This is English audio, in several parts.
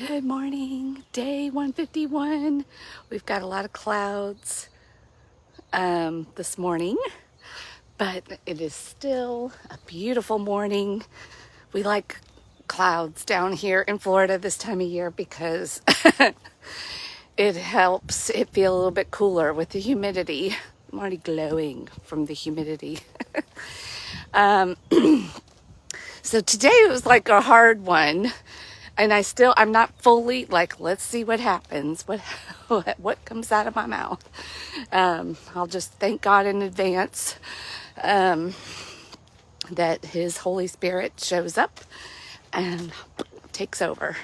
Good morning, day 151. We've got a lot of clouds this morning, but it is still a beautiful morning. We like clouds down here in Florida this time of year because it helps it feel a little bit cooler with the humidity. I'm already glowing from the humidity. So today was like a hard one. And I'm not fully like, let's see what happens, what comes out of my mouth. I'll just thank God in advance that His Holy Spirit shows up and takes over.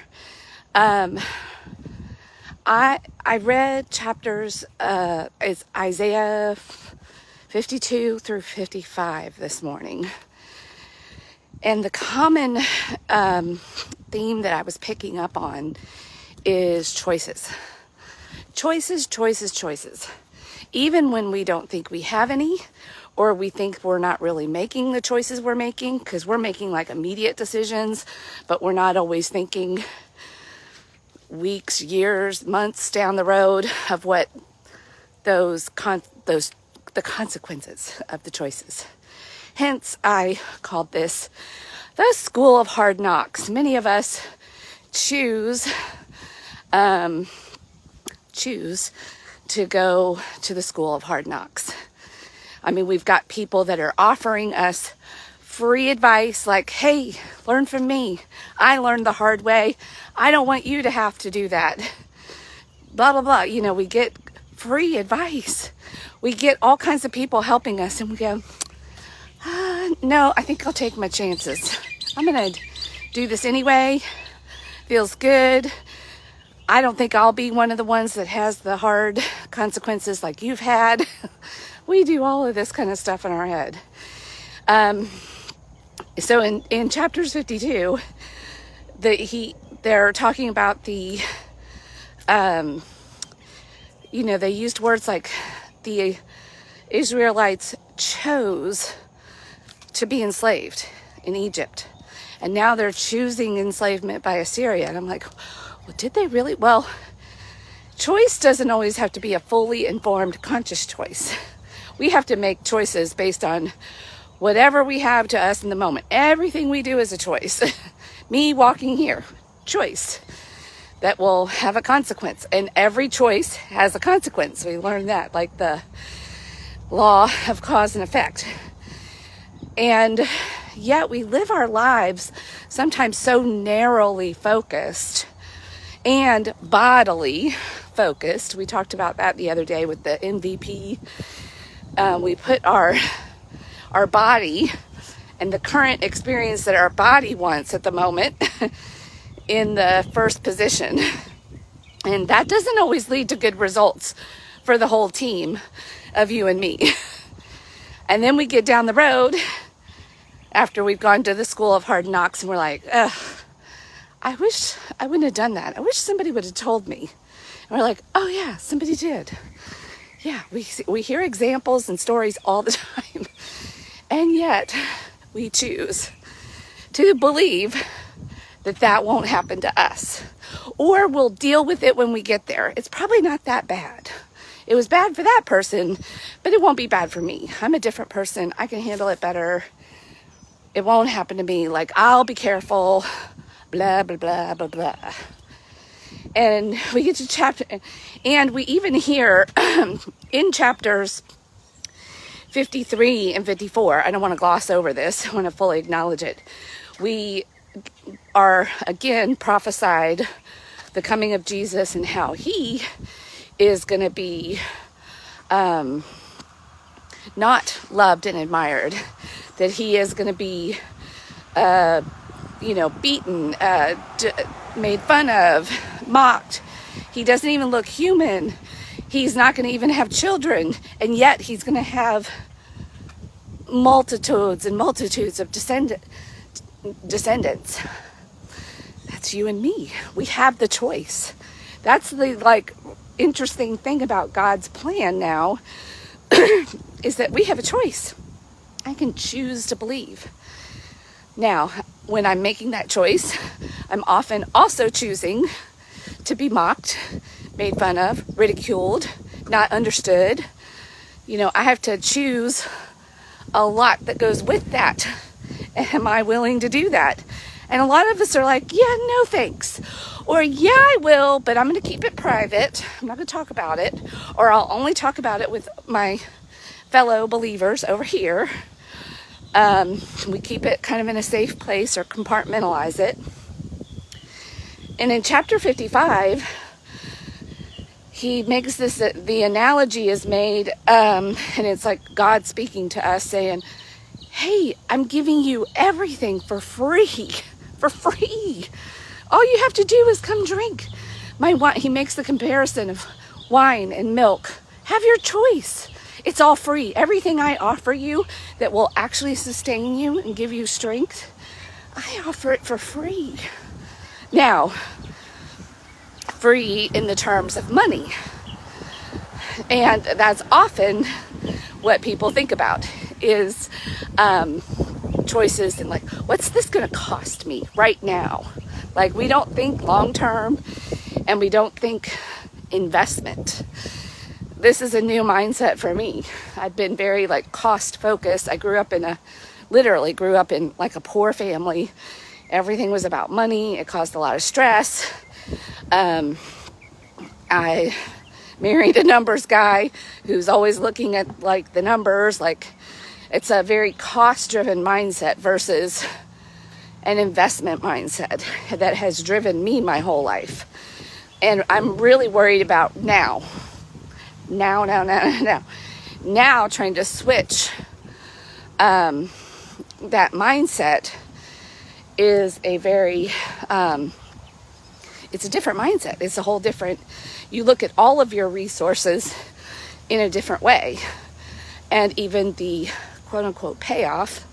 I read chapters, it's Isaiah 52 through 55 this morning. And the common theme that I was picking up on is choices. Choices, choices, choices. Even when we don't think we have any, or we think we're not really making the choices we're making, because we're making like immediate decisions, but we're not always thinking weeks, years, months down the road of what the consequences of the choices. Hence, I called this the school of hard knocks. Many of us choose to go to the school of hard knocks. I mean, we've got people that are offering us free advice like, hey, learn from me. I learned the hard way. I don't want you to have to do that. Blah, blah, blah. You know, we get free advice. We get all kinds of people helping us and we go, no, I think I'll take my chances. I'm going to do this anyway. Feels good. I don't think I'll be one of the ones that has the hard consequences like you've had. We do all of this kind of stuff in our head. So in chapters 52, they're talking about the, they used words like the Israelites chose to be enslaved in Egypt. And now they're choosing enslavement by Assyria. And I'm like, well, did they really? Well, choice doesn't always have to be a fully informed, conscious choice. We have to make choices based on whatever we have to us in the moment. Everything we do is a choice. Me walking here, choice that will have a consequence. And every choice has a consequence. We learned that, like the law of cause and effect. And yet we live our lives sometimes so narrowly focused and bodily focused. We talked about that the other day with the MVP. We put our body and the current experience that our body wants at the moment in the first position. And that doesn't always lead to good results for the whole team of you and me. And then we get down the road after we've gone to the school of hard knocks and we're like, ugh, I wish I wouldn't have done that. I wish somebody would have told me. And we're like, oh yeah, somebody did. Yeah, we hear examples and stories all the time. And yet we choose to believe that won't happen to us. Or we'll deal with it when we get there. It's probably not that bad. It was bad for that person, but it won't be bad for me. I'm a different person. I can handle it better. It won't happen to me. Like, I'll be careful, blah, blah, blah, blah, blah. And we get to chapter, and we even hear in chapters 53 and 54, I don't want to gloss over this, I want to fully acknowledge it. We are, again, prophesied the coming of Jesus and how he is going to be not loved and admired, that he is going to be, beaten, made fun of, mocked. He doesn't even look human. He's not going to even have children, and yet he's going to have multitudes and multitudes of descendants. That's you and me. We have the choice. That's the interesting thing about God's plan now is that we have a choice. I can choose to believe. Now, when I'm making that choice, I'm often also choosing to be mocked, made fun of, ridiculed, not understood. You know, I have to choose a lot that goes with that. Am I willing to do that? And a lot of us are like, yeah, no thanks. Or yeah, I will, but I'm going to keep it private. I'm not going to talk about it. Or I'll only talk about it with my fellow believers over here. We keep it kind of in a safe place or compartmentalize it. And in chapter 55, he makes this, the analogy is made, and it's like God speaking to us saying, hey, I'm giving you everything for free, for free. All you have to do is come drink my wine. He makes the comparison of wine and milk. Have your choice. It's all free. Everything I offer you that will actually sustain you and give you strength, I offer it for free. Now, free in the terms of money. And that's often what people think about is choices and like, what's this going to cost me right now? Like, we don't think long term and we don't think investment. This is a new mindset for me. I've been very like cost focused. I literally grew up in like a poor family. Everything was about money. It caused a lot of stress. I married a numbers guy who's always looking at like the numbers. Like, it's a very cost driven mindset versus an investment mindset that has driven me my whole life. And I'm really worried about now trying to switch that mindset is a very it's a different mindset. It's a whole different, you look at all of your resources in a different way, and even the quote unquote payoff.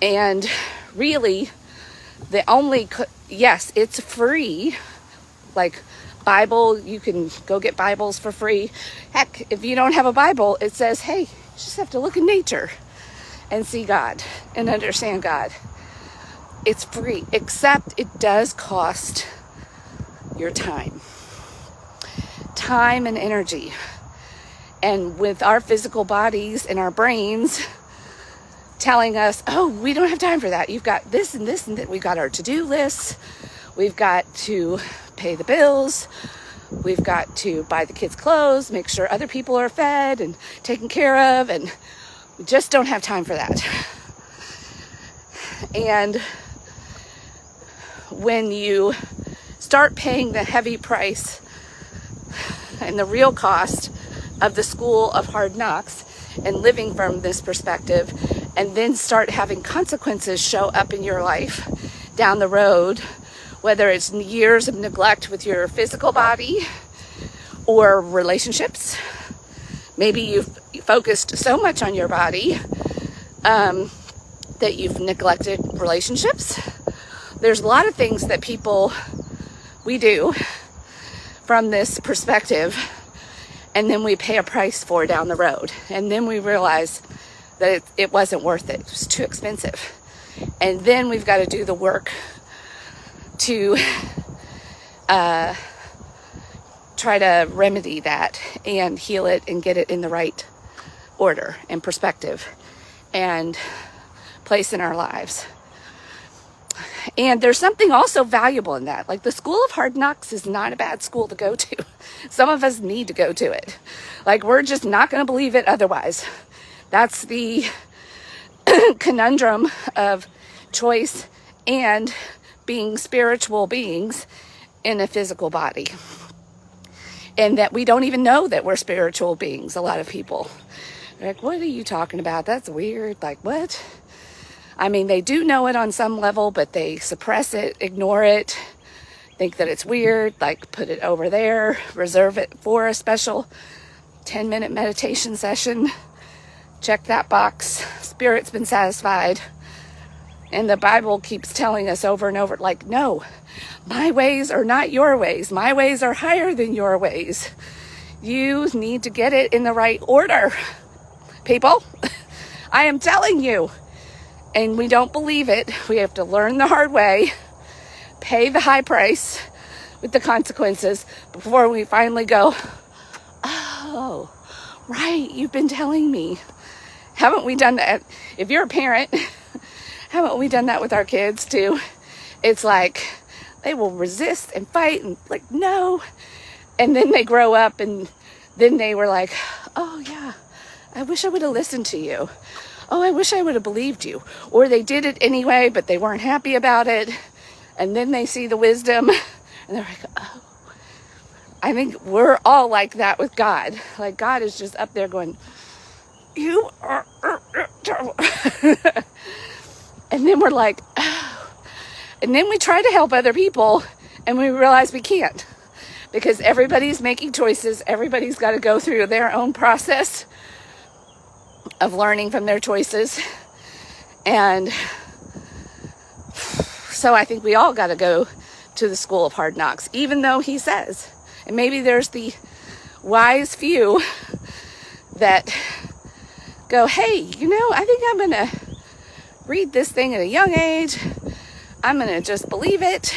And really yes, it's free. Like Bible, you can go get Bibles for free. Heck, if you don't have a Bible, it says, hey, you just have to look in nature and see God and understand God. It's free, except it does cost your time and energy. And with our physical bodies and our brains telling us, oh, we don't have time for that. You've got this and this and that. We've got our to-do lists. We've got to pay the bills. We've got to buy the kids clothes, make sure other people are fed and taken care of. And we just don't have time for that. And when you start paying the heavy price and the real cost of the school of hard knocks and living from this perspective, and then start having consequences show up in your life down the road, whether it's years of neglect with your physical body or relationships. Maybe you've focused so much on your body that you've neglected relationships. There's a lot of things that we do from this perspective, and then we pay a price for down the road. And then we realize that it wasn't worth it. It was too expensive. And then we've got to do the work to try to remedy that and heal it and get it in the right order and perspective and place in our lives. And there's something also valuable in that. Like, the school of hard knocks is not a bad school to go to. Some of us need to go to it. Like, we're just not going to believe it otherwise. That's the conundrum of choice and being spiritual beings in a physical body. And that we don't even know that we're spiritual beings, a lot of people. They're like, what are you talking about? That's weird. Like, what? I mean, they do know it on some level, but they suppress it, ignore it, think that it's weird, like put it over there, reserve it for a special 10-minute meditation session. Check that box. Spirit's been satisfied. And the Bible keeps telling us over and over, like, no, my ways are not your ways. My ways are higher than your ways. You need to get it in the right order, people. I am telling you. and we don't believe it, we have to learn the hard way, pay the high price with the consequences before we finally go, oh, right, you've been telling me. Haven't we done that? If you're a parent, haven't we done that with our kids too? It's like they will resist and fight and like, no. And then they grow up and then they were like, oh yeah, I wish I would have listened to you. Oh, I wish I would have believed you. Or they did it anyway, but they weren't happy about it. And then they see the wisdom and they're like, oh. I think we're all like that with God. Like God is just up there going, you are terrible. And then we're like, oh. And then we try to help other people and we realize we can't. Because everybody's making choices. Everybody's got to go through their own process of learning from their choices. And so I think we all got to go to the school of hard knocks, even though he says, and maybe there's the wise few that go, hey, you know, I think I'm going to read this thing at a young age. I'm going to just believe it.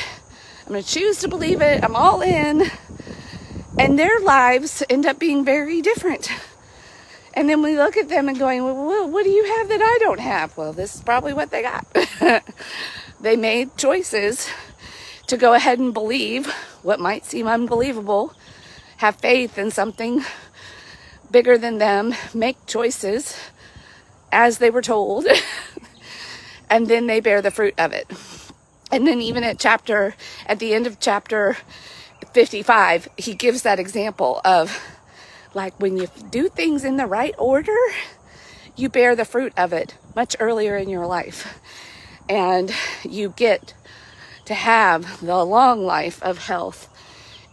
I'm going to choose to believe it. I'm all in. And their lives end up being very different. And then we look at them and going, well, what do you have that I don't have? Well, this is probably what they got. They made choices to go ahead and believe what might seem unbelievable, have faith in something bigger than them, make choices as they were told, and then they bear the fruit of it. And then even at the end of chapter 55, he gives that example of like when you do things in the right order, you bear the fruit of it much earlier in your life. And you get to have the long life of health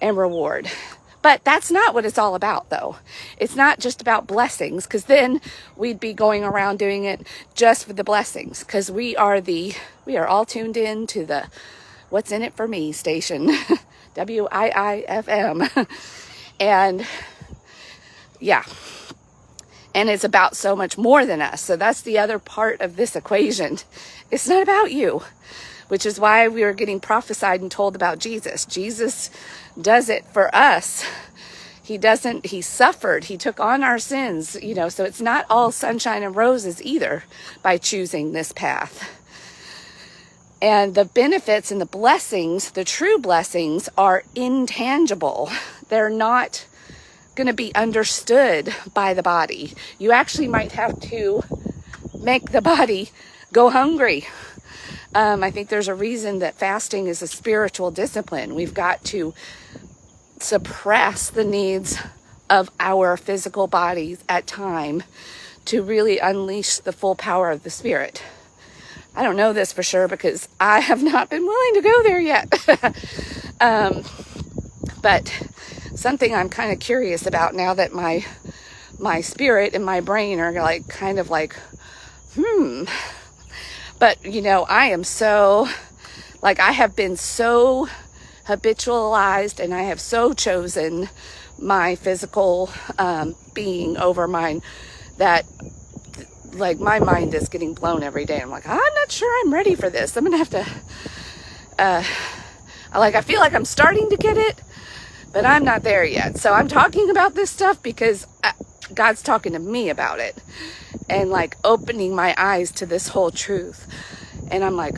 and reward. But that's not what it's all about, though. It's not just about blessings, because then we'd be going around doing it just for the blessings, because we are all tuned in to the What's in It for Me station, WIIFM. And yeah, and it's about so much more than us. So that's the other part of this equation. It's not about you, which is why we are getting prophesied and told about Jesus. Jesus does it for us. He suffered, he took on our sins, so it's not all sunshine and roses either by choosing this path. And the benefits and the blessings, the true blessings, are intangible. They're not going to be understood by the body. You actually might have to make the body go hungry. I think there's a reason that fasting is a spiritual discipline. We've got to suppress the needs of our physical bodies at time to really unleash the full power of the Spirit. I don't know this for sure because I have not been willing to go there yet. But something I'm kind of curious about now that my spirit and my brain are like kind of like, But, I am so, I have been so habitualized and I have so chosen my physical being over mine that, my mind is getting blown every day. I'm like, I'm not sure I'm ready for this. I'm going to have to, I feel like I'm starting to get it, but I'm not there yet. So I'm talking about this stuff because God's talking to me about it and opening my eyes to this whole truth. And I'm like,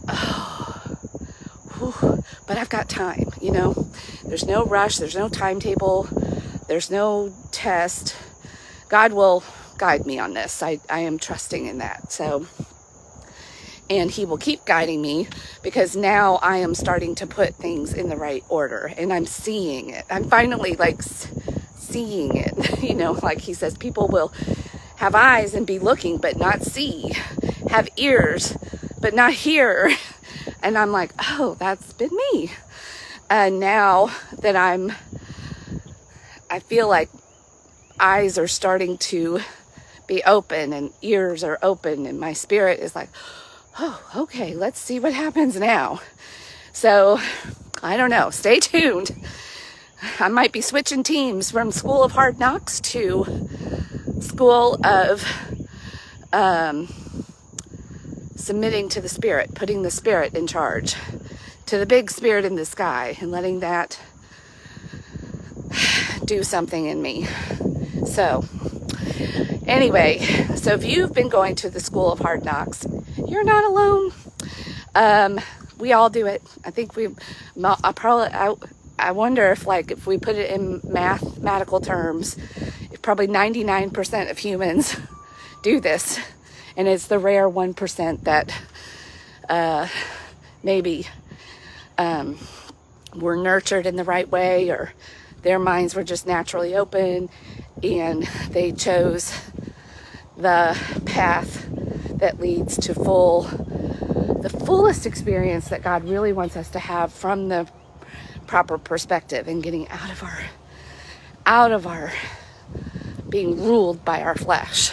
but I've got time, there's no rush. There's no timetable. There's no test. God will guide me on this. I am trusting in that. So, and he will keep guiding me because now I am starting to put things in the right order and I'm seeing it. I'm finally seeing it, he says, people will have eyes and be looking, but not see, have ears, but not hear. And I'm like, oh, that's been me. And now that I feel like eyes are starting to be open and ears are open and my spirit is like, oh, okay, let's see what happens now. So I don't know, stay tuned. I might be switching teams from School of Hard Knocks to School of submitting to the Spirit, putting the Spirit in charge, to the big Spirit in the sky, and letting that do something in me. So anyway, so if you've been going to the School of Hard Knocks, you're not alone. We all do it. I think I wonder if, like, if we put it in mathematical terms, probably 99% of humans do this. And it's the rare 1% that maybe were nurtured in the right way, or their minds were just naturally open and they chose the path that leads to the fullest experience that God really wants us to have from the proper perspective, and getting out of our being ruled by our flesh,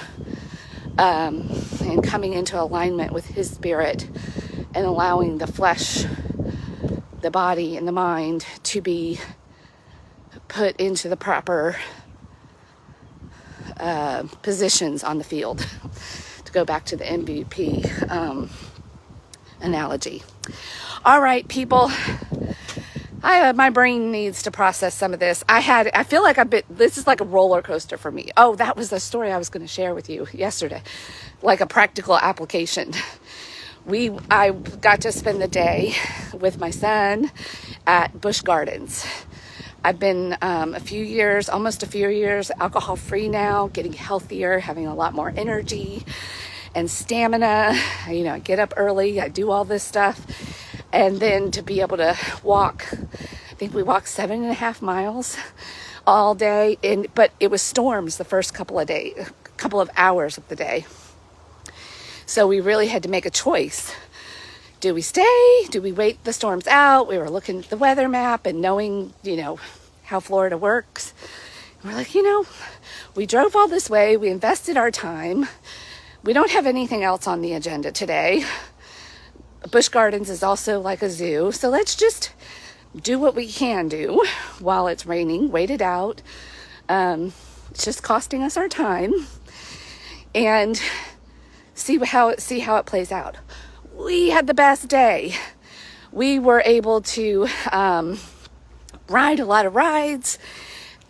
and coming into alignment with His Spirit, and allowing the flesh, the body, and the mind to be put into the proper positions on the field, to go back to the MVP analogy. All right, people, my brain needs to process some of this. I feel like this is like a roller coaster for me. Oh, that was the story I was going to share with you yesterday, like a practical application. I got to spend the day with my son at Busch Gardens. I've been almost a few years alcohol free now, getting healthier, having a lot more energy and stamina. I get up early, I do all this stuff. And then to be able to walk, I think we walked 7.5 miles all day. But it was storms the first couple of hours of the day. So we really had to make a choice. Do we stay? Do we wait the storms out? We were looking at the weather map and knowing, how Florida works. And we're like, we drove all this way. We invested our time. We don't have anything else on the agenda today. Busch Gardens is also like a zoo. So let's just do what we can do while it's raining. Wait it out. It's just costing us our time. And see how it plays out. We had the best day. We were able to ride a lot of rides.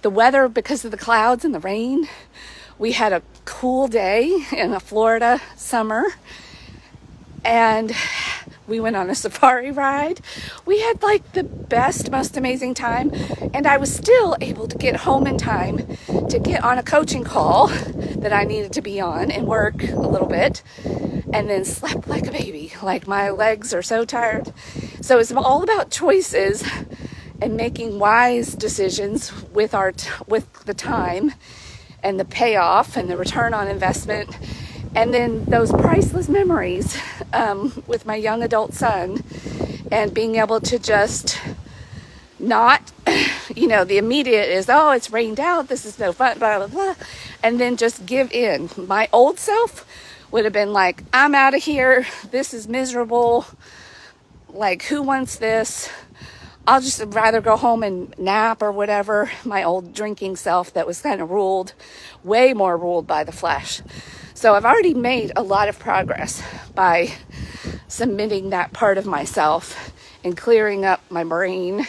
The weather, because of the clouds and the rain, we had a cool day in a Florida summer. And we went on a safari ride. We had like the best, most amazing time. And I was still able to get home in time to get on a coaching call that I needed to be on and work a little bit, and then slept like a baby. Like, my legs are so tired. So it's all about choices and making wise decisions with the time and the payoff and the return on investment. And then those priceless memories with my young adult son, and being able to just not, the immediate is, oh, it's rained out, this is no fun, blah, blah, blah. And then just give in. My old self would have been like, I'm out of here. This is miserable. Like, who wants this? I'll just rather go home and nap or whatever. My old drinking self that was kind of way more ruled by the flesh. So I've already made a lot of progress by submitting that part of myself and clearing up my brain,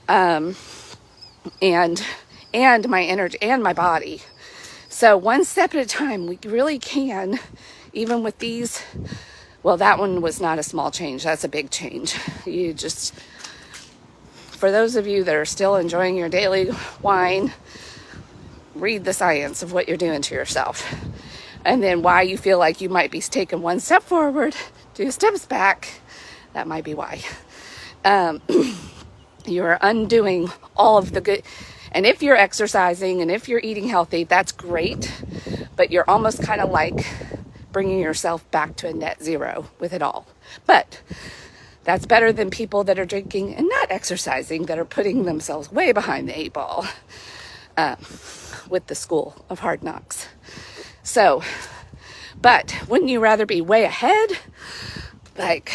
and my energy and my body. So one step at a time, we really can, even with these. Well, that one was not a small change. That's a big change. For those of you that are still enjoying your daily wine, read the science of what you're doing to yourself. And then why you feel like you might be taking one step forward, 2 steps back. That might be why. You're undoing all of the good. And if you're exercising and if you're eating healthy, that's great. But you're almost kind of like bringing yourself back to a net zero with it all. But that's better than people that are drinking and not exercising, that are putting themselves way behind the 8 ball with the School of Hard Knocks. So, but wouldn't you rather be way ahead? Like,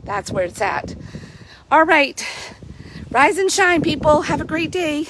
that's where it's at. All right. Rise and shine, people. Have a great day.